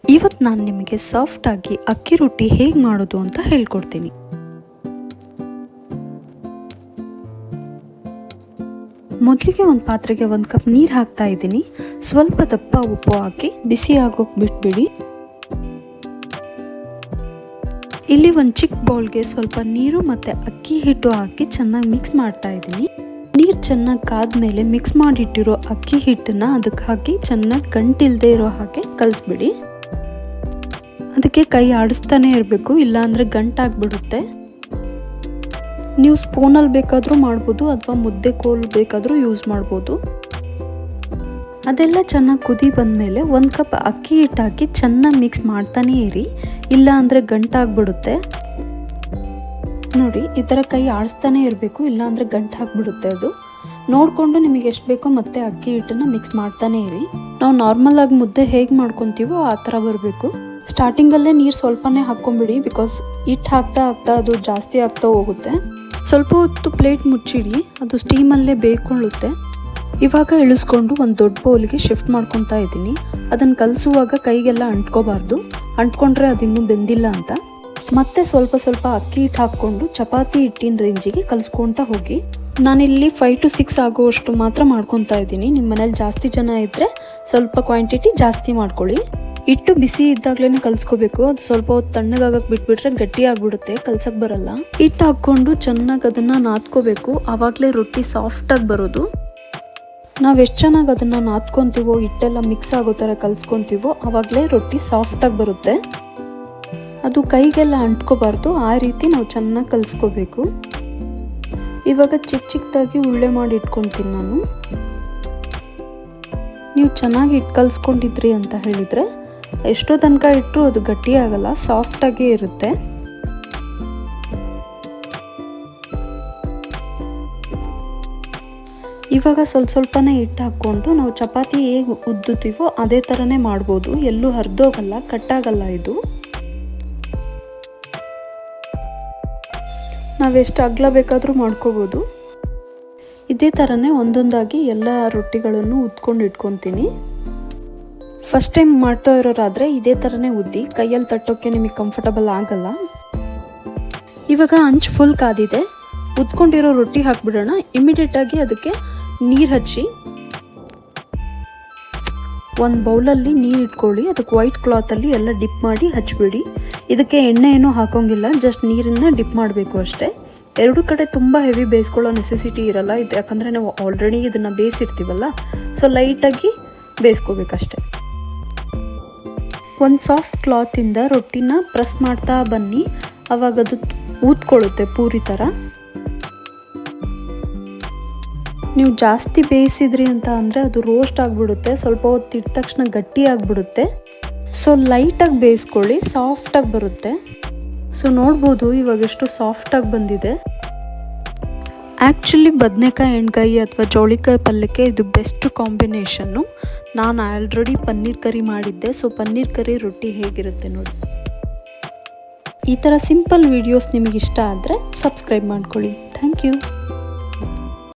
ಇವತ್ತು ನಾನು ನಿಮಗೆ ಸಾಫ್ಟ್ ಆಗಿ ಅಕ್ಕಿ ರೊಟ್ಟಿ ಹೇಗೆ ಮಾಡೋದು ಅಂತ ಹೇಳ್ಕೊಡ್ತೀನಿ. ಮೊದಲಿಗೆ ಒಂದು ಪಾತ್ರೆಗೆ 1 ಕಪ್ ನೀರು ಹಾಕ್ತಾ ಇದ್ದೀನಿ. ಸ್ವಲ್ಪ ದಪ್ಪ ಉಪ್ಪು ಹಾಕಿ ಬಿಸಿ ಆಗೋಕೆ ಬಿಟ್ಬಿಡಿ. ಇಲ್ಲಿ ಒಂದು ಚಿಕ್ಕ ಬೌಲ್ಗೆ ಸ್ವಲ್ಪ ನೀರು ಮತ್ತು ಅಕ್ಕಿ ಹಿಟ್ಟು ಹಾಕಿ ಚೆನ್ನಾಗಿ ಮಿಕ್ಸ್ ಮಾಡ್ತಾ ಇದ್ದೀನಿ. ನೀರು ಚೆನ್ನಾಗಿ ಕಾದ್ಮೇಲೆ ಮಿಕ್ಸ್ ಮಾಡಿಟ್ಟಿರೋ ಅಕ್ಕಿ ಹಿಟ್ಟನ್ನು ಅದಕ್ಕೆ ಹಾಕಿ ಚೆನ್ನಾಗಿ ಗಂಟಿಲ್ಲದೆ ಇರೋ ಹಾಗೆ ಕಲಿಸ್ಬಿಡಿ. ಅದಕ್ಕೆ ಕೈ ಆಡಿಸ್ತಾನೆ ಇರಬೇಕು, ಇಲ್ಲಾಂದರೆ ಗಂಟಾಗ್ಬಿಡುತ್ತೆ. ನೀವು ಸ್ಪೂನಲ್ಲಿ ಬೇಕಾದರೂ ಮಾಡ್ಬೋದು ಅಥವಾ ಮುದ್ದೆ ಕೋಲ್ ಬೇಕಾದರೂ ಯೂಸ್ ಮಾಡ್ಬೋದು. ಅದೆಲ್ಲ ಚೆನ್ನಾಗಿ ಕುದಿ ಬಂದಮೇಲೆ 1 ಕಪ್ ಅಕ್ಕಿ ಹಿಟ್ಟು ಹಾಕಿ ಚೆನ್ನಾಗಿ ಮಿಕ್ಸ್ ಮಾಡ್ತಾನೇ ಇರಿ, ಇಲ್ಲ ಅಂದರೆ ಗಂಟಾಗ್ಬಿಡುತ್ತೆ. ನೋಡಿ, ಈ ಥರ ಕೈ ಆಡಿಸ್ತಾನೆ ಇರಬೇಕು, ಇಲ್ಲಾಂದರೆ ಗಂಟು ಹಾಕ್ಬಿಡುತ್ತೆ. ಅದು ನೋಡಿಕೊಂಡು ನಿಮಗೆ ಎಷ್ಟು ಬೇಕೋ ಮತ್ತೆ ಅಕ್ಕಿ ಹಿಟ್ಟನ್ನು ಮಿಕ್ಸ್ ಮಾಡ್ತಾನೆ ಇರಿ. ನಾವು ನಾರ್ಮಲ್ ಆಗಿ ಮುದ್ದೆ ಹೇಗೆ ಮಾಡ್ಕೊತೀವೋ ಆ ಥರ ಬರಬೇಕು. ಸ್ಟಾರ್ಟಿಂಗಲ್ಲೇ ನೀರು ಸ್ವಲ್ಪನೇ ಹಾಕ್ಕೊಂಬಿಡಿ, ಬಿಕಾಸ್ ಹಿಟ್ಟು ಹಾಕ್ತಾ ಅದು ಜಾಸ್ತಿ ಆಗ್ತಾ ಹೋಗುತ್ತೆ. ಸ್ವಲ್ಪ ಹೊತ್ತು ಪ್ಲೇಟ್ ಮುಚ್ಚಿಡಿ, ಅದು ಸ್ಟೀಮಲ್ಲೇ ಬೇಯ್ಕೊಳ್ಳುತ್ತೆ. ಇವಾಗ ಇಳಿಸ್ಕೊಂಡು ಒಂದು ದೊಡ್ಡ ಬೌಲ್ಗೆ ಶಿಫ್ಟ್ ಮಾಡ್ಕೊತಾ ಇದ್ದೀನಿ. ಅದನ್ನು ಕಲಿಸುವಾಗ ಕೈಗೆಲ್ಲ ಅಂಟ್ಕೋಬಾರ್ದು, ಅಂಟ್ಕೊಂಡ್ರೆ ಅದಿನ್ನೂ ಬೆಂದಿಲ್ಲ ಅಂತ. ಮತ್ತೆ ಸ್ವಲ್ಪ ಸ್ವಲ್ಪ ಅಕ್ಕಿ ಹಿಟ್ಟು ಹಾಕ್ಕೊಂಡು ಚಪಾತಿ ಹಿಟ್ಟಿನ ರೇಂಜಿಗೆ ಕಲಿಸ್ಕೊತಾ ಹೋಗಿ. ನಾನಿಲ್ಲಿ 5 to 6 ಆಗೋವಷ್ಟು ಮಾತ್ರ ಮಾಡ್ಕೊತಾ ಇದ್ದೀನಿ. ನಿಮ್ಮ ಮನೇಲಿ ಜಾಸ್ತಿ ಜನ ಇದ್ದರೆ ಸ್ವಲ್ಪ ಕ್ವಾಂಟಿಟಿ ಜಾಸ್ತಿ ಮಾಡ್ಕೊಳ್ಳಿ. ಹಿಟ್ಟು ಬಿಸಿ ಇದ್ದಾಗಲೇ ಕಲಿಸ್ಕೋಬೇಕು. ಅದು ಸ್ವಲ್ಪ ಹೊತ್ತು ತಣ್ಣಗಾಗಕ್ಕೆ ಬಿಟ್ಬಿಟ್ರೆ ಗಟ್ಟಿ ಆಗಿಬಿಡುತ್ತೆ, ಕಲ್ಸಕ್ಕೆ ಬರಲ್ಲ. ಹಿಟ್ಟು ಹಾಕ್ಕೊಂಡು ಚೆನ್ನಾಗಿ ಅದನ್ನು ನಾದ್ಕೋಬೇಕು, ಆವಾಗಲೇ ರೊಟ್ಟಿ ಸಾಫ್ಟಾಗಿ ಬರೋದು. ನಾವು ಎಷ್ಟು ಚೆನ್ನಾಗಿ ಅದನ್ನು ನಾದ್ಕೊತೀವೋ, ಹಿಟ್ಟೆಲ್ಲ ಮಿಕ್ಸ್ ಆಗೋ ಥರ ಕಲಿಸ್ಕೊತೀವೋ ಆವಾಗಲೇ ರೊಟ್ಟಿ ಸಾಫ್ಟಾಗಿ ಬರುತ್ತೆ. ಅದು ಕೈಗೆಲ್ಲ ಅಂಟ್ಕೋಬಾರ್ದು, ಆ ರೀತಿ ನಾವು ಚೆನ್ನಾಗಿ ಕಲಿಸ್ಕೋಬೇಕು. ಇವಾಗ ಚಿಕ್ಕ ಚಿಕ್ಕದಾಗಿ ಉಳ್ಳೆ ಮಾಡಿ ಇಟ್ಕೊತೀನಿ ನಾನು. ನೀವು ಚೆನ್ನಾಗಿ ಹಿಟ್ಟು ಕಲಿಸ್ಕೊಂಡಿದ್ರಿ ಅಂತ ಹೇಳಿದರೆ ಎಷ್ಟೋ ತನಕ ಇಟ್ಟರು ಅದು ಗಟ್ಟಿ ಆಗಲ್ಲ, ಸಾಫ್ಟಾಗೇ ಇರುತ್ತೆ. ಇವಾಗ ಸ್ವಲ್ಪನೇ ಹಿಟ್ಟು ಹಾಕ್ಕೊಂಡು ನಾವು ಚಪಾತಿ ಹೇಗೆ ಉದ್ದುತ್ತೀವೋ ಅದೇ ಥರನೇ ಮಾಡ್ಬೋದು. ಎಲ್ಲೂ ಹರಿದೋಗಲ್ಲ, ಕಟ್ಟಾಗಲ್ಲ. ಇದು ನಾವೆಷ್ಟು ಅಗಲ ಬೇಕಾದರೂ ಮಾಡ್ಕೋಬೋದು. ಇದೇ ಥರನೇ ಒಂದೊಂದಾಗಿ ಎಲ್ಲ ರೊಟ್ಟಿಗಳನ್ನು ಉದ್ಕೊಂಡು ಇಟ್ಕೊತೀನಿ. ಫಸ್ಟ್ ಟೈಮ್ ಮಾಡ್ತಾ ಇರೋರಾದರೆ ಇದೇ ಥರನೇ ಉದ್ದಿ, ಕೈಯಲ್ಲಿ ತಟ್ಟೋಕ್ಕೆ ನಿಮಗೆ ಕಂಫರ್ಟಬಲ್ ಆಗಲ್ಲ. ಇವಾಗ ಅಂಚು ಫುಲ್ ಕಾದಿದೆ, ಉದ್ಕೊಂಡಿರೋ ರೊಟ್ಟಿ ಹಾಕ್ಬಿಡೋಣ. ಇಮಿಡಿಯೇಟಾಗಿ ಅದಕ್ಕೆ ನೀರು ಹಚ್ಚಿ ಒಂದು ಬೌಲಲ್ಲಿ ನೀರು ಇಟ್ಕೊಳ್ಳಿ. ಅದಕ್ಕೆ ವೈಟ್ ಕ್ಲಾತಲ್ಲಿ ಎಲ್ಲ ಡಿಪ್ ಮಾಡಿ ಹಚ್ಬಿಡಿ. ಇದಕ್ಕೆ ಎಣ್ಣೆ ಏನೂ ಹಾಕೋಂಗಿಲ್ಲ, ಜಸ್ಟ್ ನೀರನ್ನು ಡಿಪ್ ಮಾಡಬೇಕು ಅಷ್ಟೇ. ಎರಡು ಕಡೆ ತುಂಬ ಹೆವಿ ಬೇಯಿಸ್ಕೊಳ್ಳೋ ನೆಸೆಸಿಟಿ ಇರಲ್ಲ ಇದು, ಯಾಕಂದರೆ ನಾವು ಆಲ್ರೆಡಿ ಇದನ್ನು ಬೇಯಿಸಿರ್ತೀವಲ್ಲ. ಸೊ ಲೈಟಾಗಿ ಬೇಯಿಸ್ಕೋಬೇಕಷ್ಟೆ. ಒಂದು ಸಾಫ್ಟ್ ಕ್ಲಾತಿಂದ ರೊಟ್ಟಿನ ಪ್ರೆಸ್ ಮಾಡ್ತಾ ಬನ್ನಿ, ಆವಾಗ ಅದು ಊದ್ಕೊಳ್ಳುತ್ತೆ ಪೂರಿ ಥರ. ನೀವು ಜಾಸ್ತಿ ಬೇಯಿಸಿದ್ರಿ ಅಂತ ಅಂದರೆ ಅದು ರೋಸ್ಟ್ ಆಗಿಬಿಡುತ್ತೆ, ಸ್ವಲ್ಪ ಹೊತ್ತು ಇಟ್ಟ ತಕ್ಷಣ ಗಟ್ಟಿ ಆಗಿಬಿಡುತ್ತೆ. ಸೊ ಲೈಟಾಗಿ ಬೇಯಿಸ್ಕೊಳ್ಳಿ, ಸಾಫ್ಟಾಗಿ ಬರುತ್ತೆ. ಸೊ ನೋಡ್ಬೋದು ಇವಾಗ ಎಷ್ಟು ಸಾಫ್ಟಾಗಿ ಬಂದಿದೆ. ಆ್ಯಕ್ಚುಲಿ ಬದನೆಕಾಯಿ ಎಣ್ಗಾಯಿ ಅಥವಾ ಜೋಳಿಕಾಯಿ ಪಲ್ಯಕ್ಕೆ ಇದು ಬೆಸ್ಟ್ ಕಾಂಬಿನೇಷನ್ನು. ನಾನು ಆಲ್ರೆಡಿ ಪನ್ನೀರ್ ಕರಿ ಮಾಡಿದ್ದೆ, ಸೊ ಪನ್ನೀರ್ ಕರಿ ರೊಟ್ಟಿ ಹೇಗಿರುತ್ತೆ ನೋಡಿ. ಈ ಥರ ಸಿಂಪಲ್ ವೀಡಿಯೋಸ್ ನಿಮಗೆ ಇಷ್ಟ ಆದರೆ ಸಬ್ಸ್ಕ್ರೈಬ್ ಮಾಡ್ಕೊಳ್ಳಿ. Thank you.